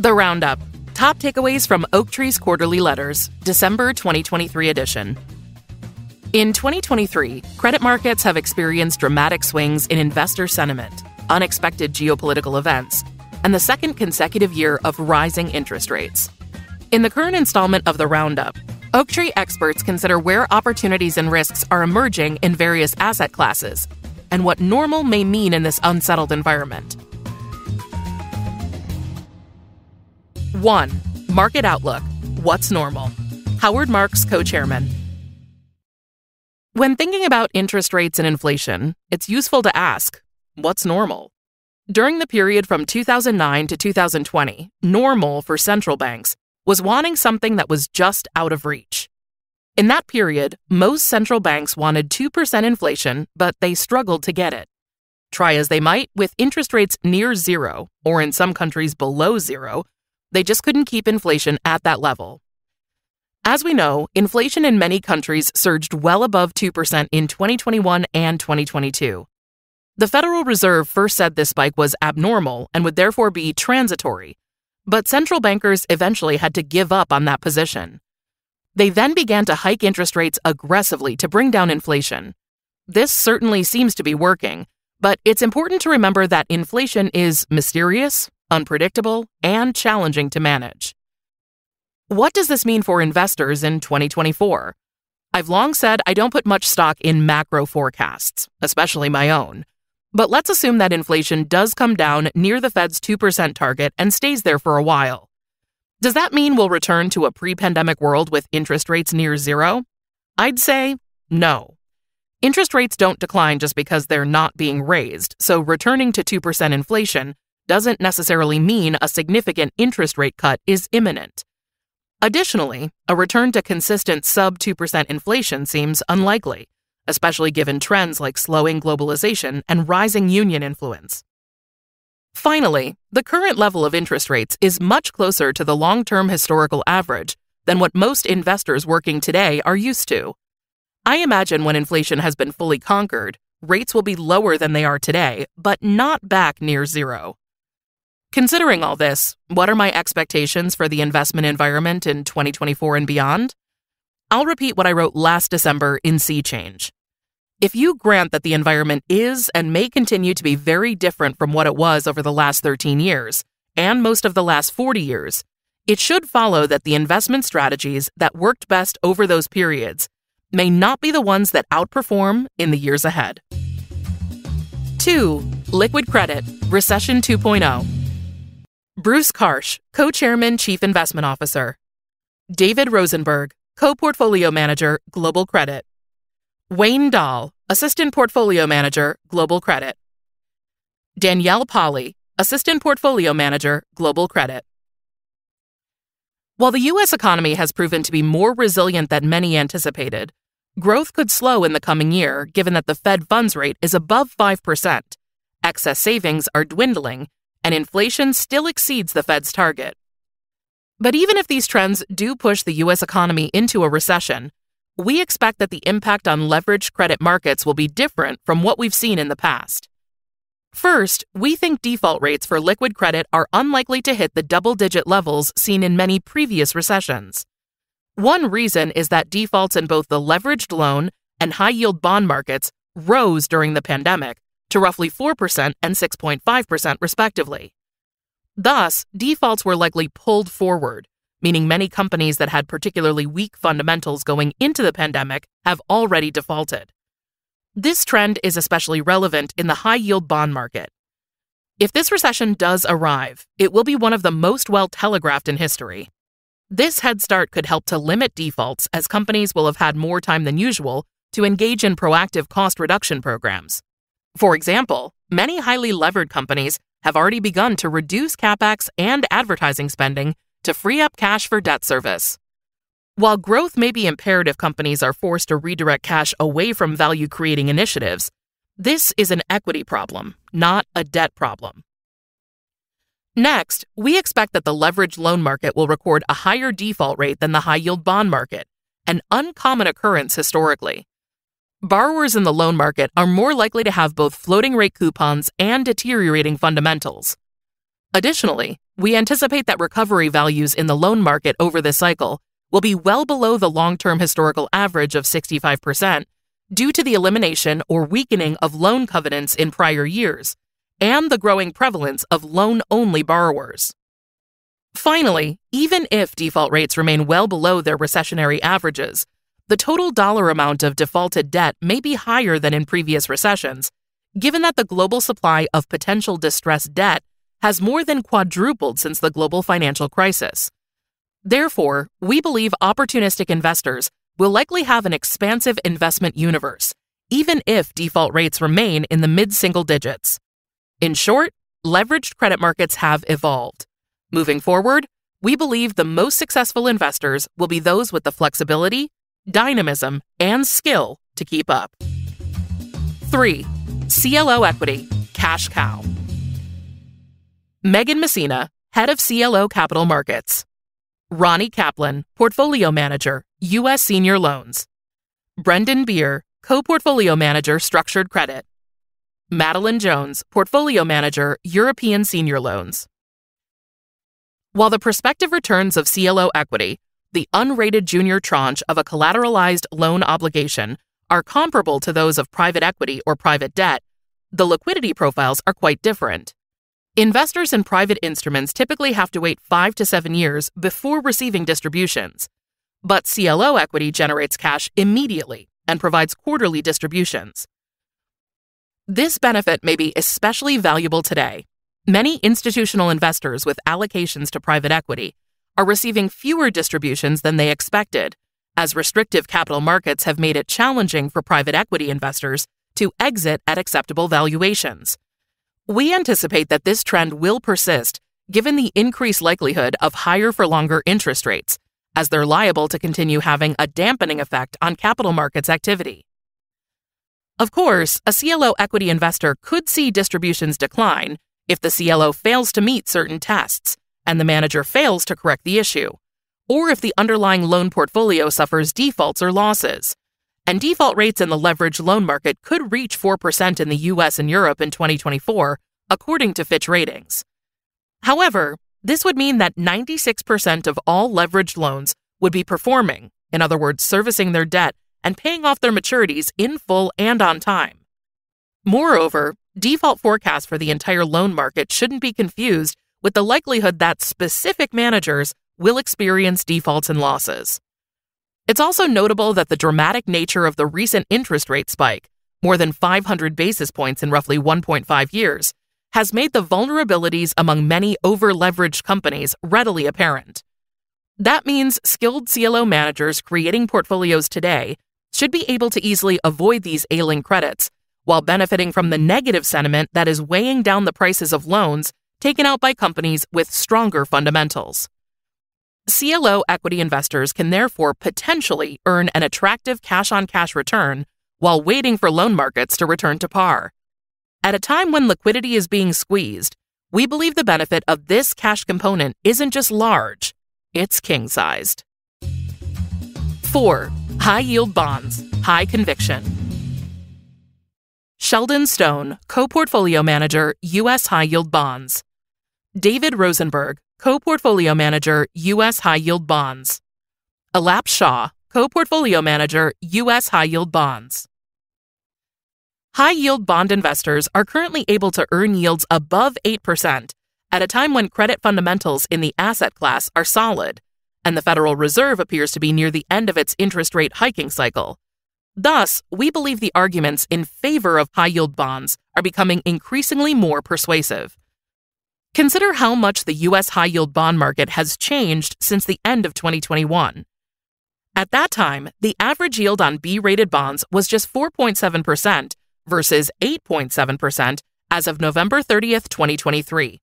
The Roundup. Top takeaways from Oaktree's quarterly letters, December 2023 edition. In 2023, credit markets have experienced dramatic swings in investor sentiment, unexpected geopolitical events, and the second consecutive year of rising interest rates. In the current installment of the Roundup, Oaktree experts consider where opportunities and risks are emerging in various asset classes, and what normal may mean in this unsettled environment. 1. Market Outlook. What's normal? Howard Marks, co-chairman. When thinking about interest rates and inflation, it's useful to ask, what's normal? During the period from 2009 to 2020, normal for central banks was wanting something that was just out of reach. In that period, most central banks wanted 2% inflation, but they struggled to get it. Try as they might, with interest rates near zero, or in some countries below zero, they just couldn't keep inflation at that level. As we know, inflation in many countries surged well above 2% in 2021 and 2022. The Federal Reserve first said this spike was abnormal and would therefore be transitory, but central bankers eventually had to give up on that position. They then began to hike interest rates aggressively to bring down inflation. This certainly seems to be working, but it's important to remember that inflation is mysterious, unpredictable, and challenging to manage. What does this mean for investors in 2024? I've long said I don't put much stock in macro forecasts, especially my own. But let's assume that inflation does come down near the Fed's 2% target and stays there for a while. Does that mean we'll return to a pre-pandemic world with interest rates near zero? I'd say no. Interest rates don't decline just because they're not being raised, so returning to 2% inflation doesn't necessarily mean a significant interest rate cut is imminent. Additionally, a return to consistent sub-2% inflation seems unlikely, especially given trends like slowing globalization and rising union influence. Finally, the current level of interest rates is much closer to the long-term historical average than what most investors working today are used to. I imagine when inflation has been fully conquered, rates will be lower than they are today, but not back near zero. Considering all this, what are my expectations for the investment environment in 2024 and beyond? I'll repeat what I wrote last December in Sea Change. If you grant that the environment is and may continue to be very different from what it was over the last 13 years, and most of the last 40 years, it should follow that the investment strategies that worked best over those periods may not be the ones that outperform in the years ahead. 2. Liquid Credit, Recession 2.0. Bruce Karsh, Co-Chairman, Chief Investment Officer. David Rosenberg, Co-Portfolio Manager, Global Credit. Wayne Dahl, Assistant Portfolio Manager, Global Credit. Danielle Polly, Assistant Portfolio Manager, Global Credit. While the U.S. economy has proven to be more resilient than many anticipated, growth could slow in the coming year given that the Fed funds rate is above 5%, excess savings are dwindling, and inflation still exceeds the Fed's target. But even if these trends do push the U.S. economy into a recession, we expect that the impact on leveraged credit markets will be different from what we've seen in the past. First, we think default rates for liquid credit are unlikely to hit the double-digit levels seen in many previous recessions. One reason is that defaults in both the leveraged loan and high-yield bond markets rose during the pandemic to roughly 4% and 6.5% respectively. Thus, defaults were likely pulled forward, meaning many companies that had particularly weak fundamentals going into the pandemic have already defaulted. This trend is especially relevant in the high-yield bond market. If this recession does arrive, it will be one of the most well-telegraphed in history. This head start could help to limit defaults as companies will have had more time than usual to engage in proactive cost reduction programs. For example, many highly levered companies have already begun to reduce CapEx and advertising spending to free up cash for debt service. While growth may be impaired if companies are forced to redirect cash away from value-creating initiatives, this is an equity problem, not a debt problem. Next, we expect that the leveraged loan market will record a higher default rate than the high-yield bond market, an uncommon occurrence historically. Borrowers in the loan market are more likely to have both floating rate coupons and deteriorating fundamentals. Additionally, We anticipate that recovery values in the loan market over this cycle will be well below the long-term historical average of 65% due to the elimination or weakening of loan covenants in prior years and the growing prevalence of loan-only borrowers. Finally, even if default rates remain well below their recessionary averages, the total dollar amount of defaulted debt may be higher than in previous recessions, given that the global supply of potential distressed debt has more than quadrupled since the global financial crisis. Therefore, we believe opportunistic investors will likely have an expansive investment universe, even if default rates remain in the mid-single digits. In short, leveraged credit markets have evolved. Moving forward, we believe the most successful investors will be those with the flexibility, dynamism, and skill to keep up. 3. CLO equity, cash cow. Megan Messina, head of CLO Capital Markets. Ronnie Kaplan, portfolio manager, U.S. Senior Loans. Brendan Beer, co-portfolio manager, Structured Credit. Madeline Jones, portfolio manager, European Senior Loans. While the prospective returns of CLO equity, the unrated junior tranche of a collateralized loan obligation, are comparable to those of private equity or private debt, the liquidity profiles are quite different. Investors in private instruments typically have to wait 5 to 7 years before receiving distributions, but CLO equity generates cash immediately and provides quarterly distributions. This benefit may be especially valuable today. Many institutional investors with allocations to private equity are receiving fewer distributions than they expected, as restrictive capital markets have made it challenging for private equity investors to exit at acceptable valuations. We anticipate that this trend will persist given the increased likelihood of higher for longer interest rates, as they're liable to continue having a dampening effect on capital markets activity. Of course, a CLO equity investor could see distributions decline if the CLO fails to meet certain tests and the manager fails to correct the issue, or if the underlying loan portfolio suffers defaults or losses. And default rates in the leveraged loan market could reach 4% in the US and Europe in 2024, according to Fitch Ratings. However, this would mean that 96% of all leveraged loans would be performing, in other words, servicing their debt and paying off their maturities in full and on time. Moreover, default forecasts for the entire loan market shouldn't be confused with the likelihood that specific managers will experience defaults and losses. It's also notable that the dramatic nature of the recent interest rate spike, more than 500 basis points in roughly 1.5 years, has made the vulnerabilities among many over-leveraged companies readily apparent. That means skilled CLO managers creating portfolios today should be able to easily avoid these ailing credits, while benefiting from the negative sentiment that is weighing down the prices of loans taken out by companies with stronger fundamentals. CLO equity investors can therefore potentially earn an attractive cash-on-cash return while waiting for loan markets to return to par. At a time when liquidity is being squeezed, we believe the benefit of this cash component isn't just large, it's king-sized. 4. High-yield bonds, high conviction. Sheldon Stone, co-portfolio manager, U.S. high-yield bonds. David Rosenberg, co-portfolio manager, U.S. high-yield bonds. Alap Shah, co-portfolio manager, U.S. high-yield bonds. High-yield bond investors are currently able to earn yields above 8% at a time when credit fundamentals in the asset class are solid, and the Federal Reserve appears to be near the end of its interest rate hiking cycle. Thus, we believe the arguments in favor of high-yield bonds are becoming increasingly more persuasive. Consider how much the U.S. high-yield bond market has changed since the end of 2021. At that time, the average yield on B-rated bonds was just 4.7% versus 8.7% as of November 30th, 2023.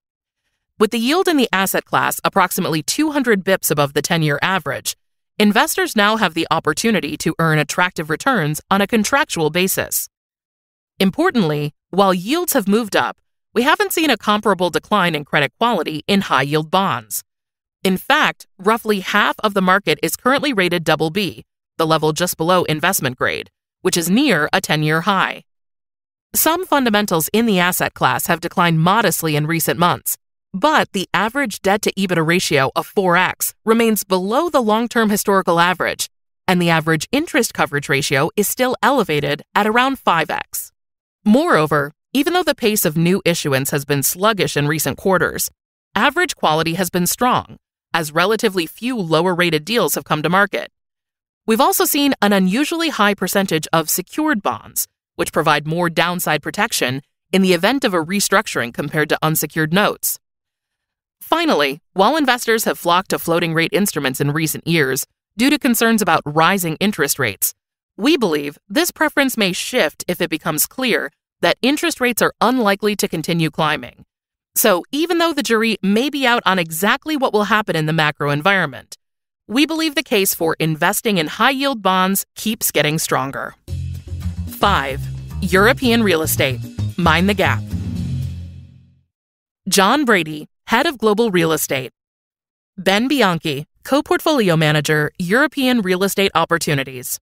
With the yield in the asset class approximately 200 bips above the 10-year average, investors now have the opportunity to earn attractive returns on a contractual basis. Importantly, while yields have moved up, we haven't seen a comparable decline in credit quality in high-yield bonds. In fact, roughly half of the market is currently rated BB, the level just below investment grade, which is near a 10-year high. Some fundamentals in the asset class have declined modestly in recent months, But the average debt-to-EBITDA ratio of 4x remains below the long-term historical average, and the average interest coverage ratio is still elevated at around 5x. Moreover, even though the pace of new issuance has been sluggish in recent quarters, average quality has been strong, as relatively few lower-rated deals have come to market. We've also seen an unusually high percentage of secured bonds, which provide more downside protection in the event of a restructuring compared to unsecured notes. Finally, while investors have flocked to floating-rate instruments in recent years due to concerns about rising interest rates, we believe this preference may shift if it becomes clear that interest rates are unlikely to continue climbing. So even though the jury may be out on exactly what will happen in the macro environment, we believe the case for investing in high-yield bonds keeps getting stronger. 5. European real estate. Mind the gap. John Brady, Head of Global Real Estate. Ben Bianchi, Co-Portfolio Manager, European Real Estate Opportunities.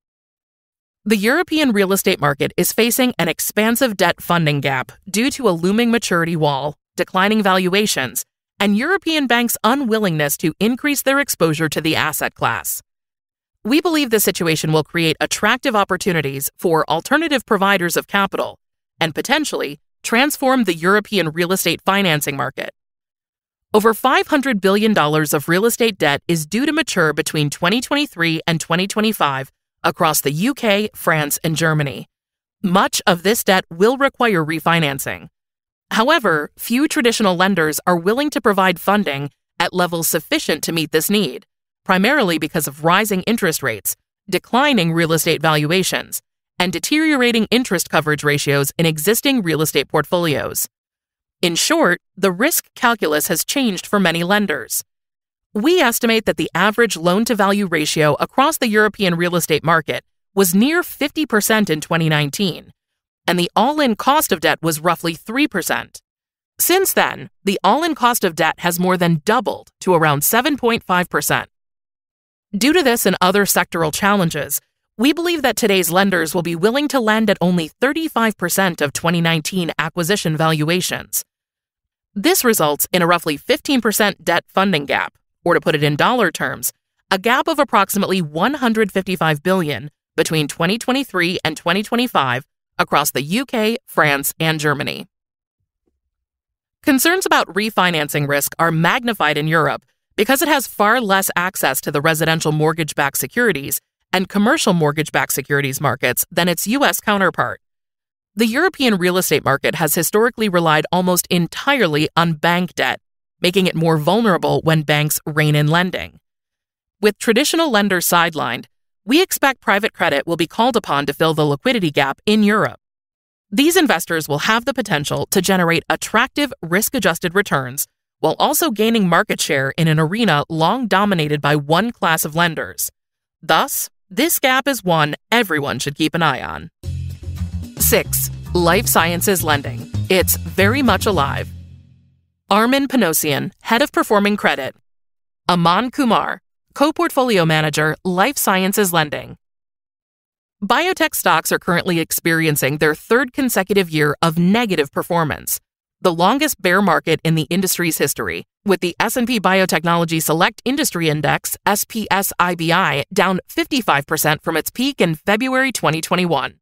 The European real estate market is facing an expansive debt funding gap due to a looming maturity wall, declining valuations, and European banks' unwillingness to increase their exposure to the asset class. We believe this situation will create attractive opportunities for alternative providers of capital and potentially transform the European real estate financing market. Over $500 billion of real estate debt is due to mature between 2023 and 2025 across the UK, France, and Germany. Much of this debt will require refinancing. However, few traditional lenders are willing to provide funding at levels sufficient to meet this need, primarily because of rising interest rates, declining real estate valuations, and deteriorating interest coverage ratios in existing real estate portfolios. In short, the risk calculus has changed for many lenders. We estimate that the average loan-to-value ratio across the European real estate market was near 50% in 2019, and the all-in cost of debt was roughly 3%. Since then, the all-in cost of debt has more than doubled to around 7.5%. Due to this and other sectoral challenges, we believe that today's lenders will be willing to lend at only 35% of 2019 acquisition valuations. This results in a roughly 15% debt funding gap, or to put it in dollar terms, a gap of approximately $155 billion between 2023 and 2025 across the UK, France, and Germany. Concerns about refinancing risk are magnified in Europe because it has far less access to the residential mortgage-backed securities and commercial mortgage-backed securities markets than its U.S. counterpart. The European real estate market has historically relied almost entirely on bank debt, making it more vulnerable when banks rein in lending. With traditional lenders sidelined, we expect private credit will be called upon to fill the liquidity gap in Europe. These investors will have the potential to generate attractive risk-adjusted returns while also gaining market share in an arena long dominated by one class of lenders. Thus, this gap is one everyone should keep an eye on. 6. Life sciences lending. It's very much alive. Armin Panosian, Head of Performing Credit. Aman Kumar, Co-Portfolio Manager, Life Sciences Lending. Biotech stocks are currently experiencing their third consecutive year of negative performance, the longest bear market in the industry's history, with the S&P Biotechnology Select Industry Index, SPSIBI, down 55% from its peak in February 2021.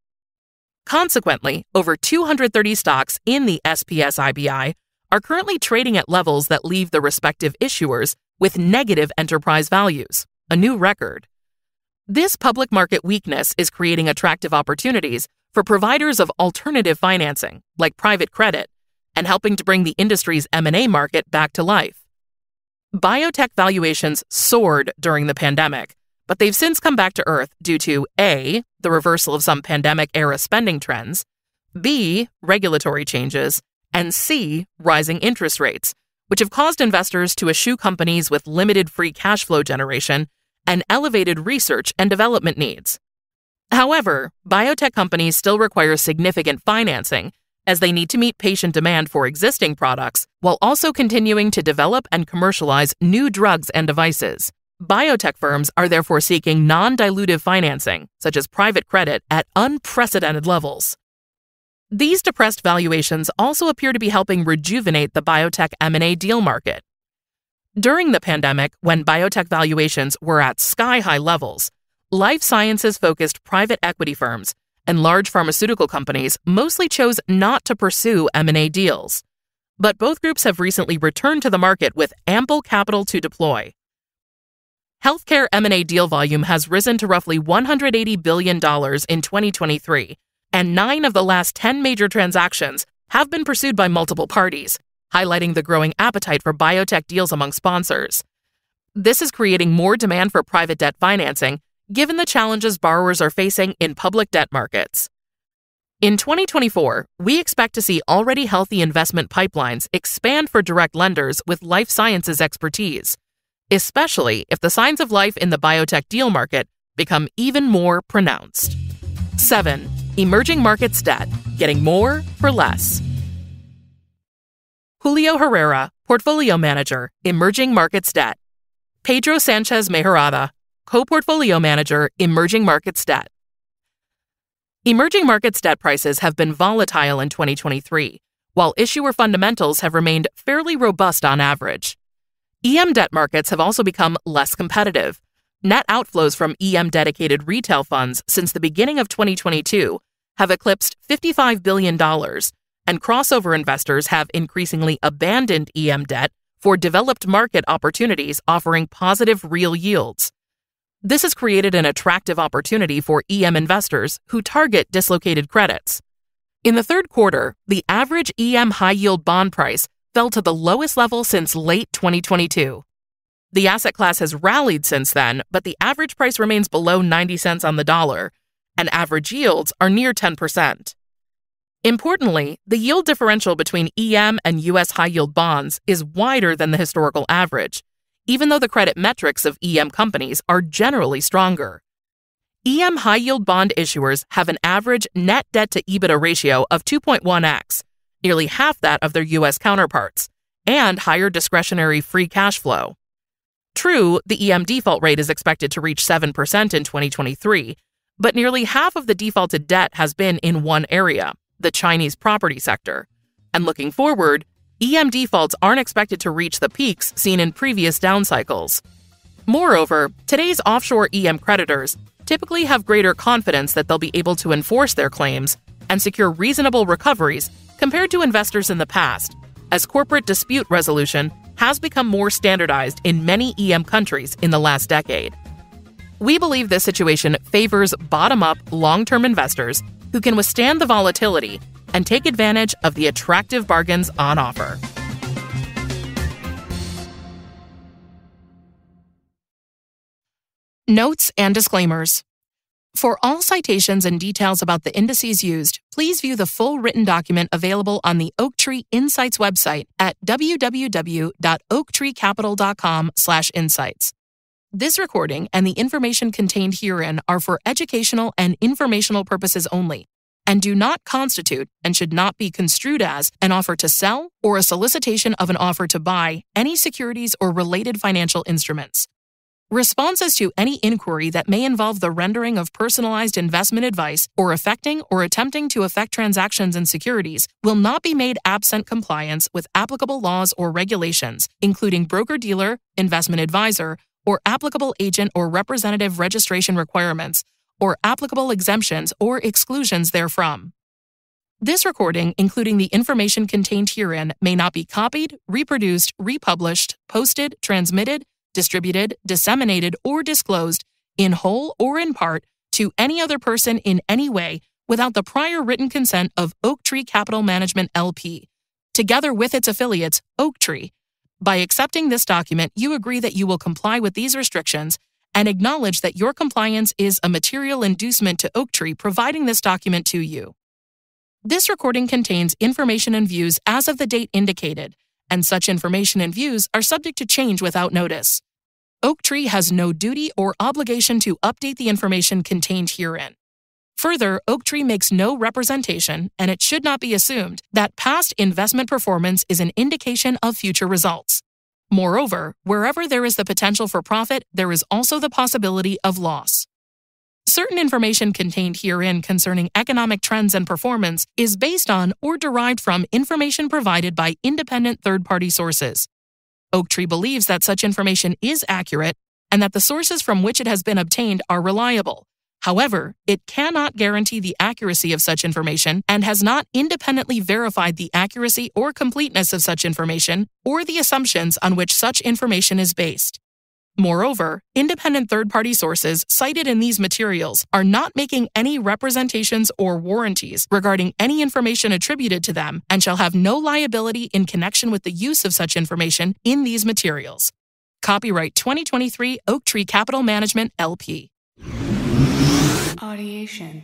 Consequently, over 230 stocks in the SPSIBI are currently trading at levels that leave the respective issuers with negative enterprise values, a new record. This public market weakness is creating attractive opportunities for providers of alternative financing, like private credit, and helping to bring the industry's M&A market back to life. Biotech valuations soared during the pandemic, but they've since come back to earth due to A, the reversal of some pandemic-era spending trends, B, regulatory changes, and C, rising interest rates, which have caused investors to eschew companies with limited free cash flow generation and elevated research and development needs. However, biotech companies still require significant financing as they need to meet patient demand for existing products while also continuing to develop and commercialize new drugs and devices. Biotech firms are therefore seeking non-dilutive financing, such as private credit, at unprecedented levels. These depressed valuations also appear to be helping rejuvenate the biotech M&A deal market. During the pandemic, when biotech valuations were at sky-high levels, life sciences-focused private equity firms and large pharmaceutical companies mostly chose not to pursue M&A deals. But both groups have recently returned to the market with ample capital to deploy. Healthcare M&A deal volume has risen to roughly $180 billion in 2023, and 9 of the last 10 major transactions have been pursued by multiple parties, highlighting the growing appetite for biotech deals among sponsors. This is creating more demand for private debt financing, given the challenges borrowers are facing in public debt markets. In 2024, we expect to see already healthy investment pipelines expand for direct lenders with life sciences expertise, especially if the signs of life in the biotech deal market become even more pronounced. 7. Emerging markets debt, getting more for less. Julio Herrera, Portfolio Manager, Emerging Markets Debt. Pedro Sanchez Mejorada, Co-Portfolio Manager, Emerging Markets Debt. Emerging markets debt prices have been volatile in 2023, while issuer fundamentals have remained fairly robust on average. EM debt markets have also become less competitive. Net outflows from EM-dedicated retail funds since the beginning of 2022 have eclipsed $55 billion, and crossover investors have increasingly abandoned EM debt for developed market opportunities offering positive real yields. This has created an attractive opportunity for EM investors who target dislocated credits. In the third quarter, the average EM high-yield bond price fell to the lowest level since late 2022. The asset class has rallied since then, but the average price remains below 90 cents on the dollar, and average yields are near 10%. Importantly, the yield differential between EM and U.S. high-yield bonds is wider than the historical average, even though the credit metrics of EM companies are generally stronger. EM high-yield bond issuers have an average net debt-to-EBITDA ratio of 2.1x, nearly half that of their U.S. counterparts, and higher discretionary free cash flow. True, the EM default rate is expected to reach 7% in 2023, but nearly half of the defaulted debt has been in one area, the Chinese property sector. And looking forward, EM defaults aren't expected to reach the peaks seen in previous down cycles. Moreover, today's offshore EM creditors typically have greater confidence that they'll be able to enforce their claims and secure reasonable recoveries compared to investors in the past, as corporate dispute resolution has become more standardized in many EM countries in the last decade. We believe this situation favors bottom-up, long-term investors who can withstand the volatility and take advantage of the attractive bargains on offer. Notes and disclaimers. For all citations and details about the indices used, please view the full written document available on the Oaktree Insights website at www.oaktreecapital.com/insights. This recording and the information contained herein are for educational and informational purposes only, and do not constitute and should not be construed as an offer to sell or a solicitation of an offer to buy any securities or related financial instruments. Responses to any inquiry that may involve the rendering of personalized investment advice or affecting or attempting to affect transactions in securities will not be made absent compliance with applicable laws or regulations, including broker-dealer, investment advisor, or applicable agent or representative registration requirements, or applicable exemptions or exclusions therefrom. This recording, including the information contained herein, may not be copied, reproduced, republished, posted, transmitted, distributed, disseminated, or disclosed, in whole or in part, to any other person in any way without the prior written consent of Oaktree Capital Management LP, together with its affiliates, Oaktree. By accepting this document, you agree that you will comply with these restrictions and acknowledge that your compliance is a material inducement to Oaktree providing this document to you. This recording contains information and views as of the date indicated, and such information and views are subject to change without notice. Oaktree has no duty or obligation to update the information contained herein. Further, Oaktree makes no representation, and it should not be assumed, that past investment performance is an indication of future results. Moreover, wherever there is the potential for profit, there is also the possibility of loss. Certain information contained herein concerning economic trends and performance is based on or derived from information provided by independent third-party sources. Oaktree believes that such information is accurate and that the sources from which it has been obtained are reliable. However, it cannot guarantee the accuracy of such information and has not independently verified the accuracy or completeness of such information or the assumptions on which such information is based. Moreover, independent third-party sources cited in these materials are not making any representations or warranties regarding any information attributed to them and shall have no liability in connection with the use of such information in these materials. Copyright 2023 Oaktree Capital Management, LP. Audiation.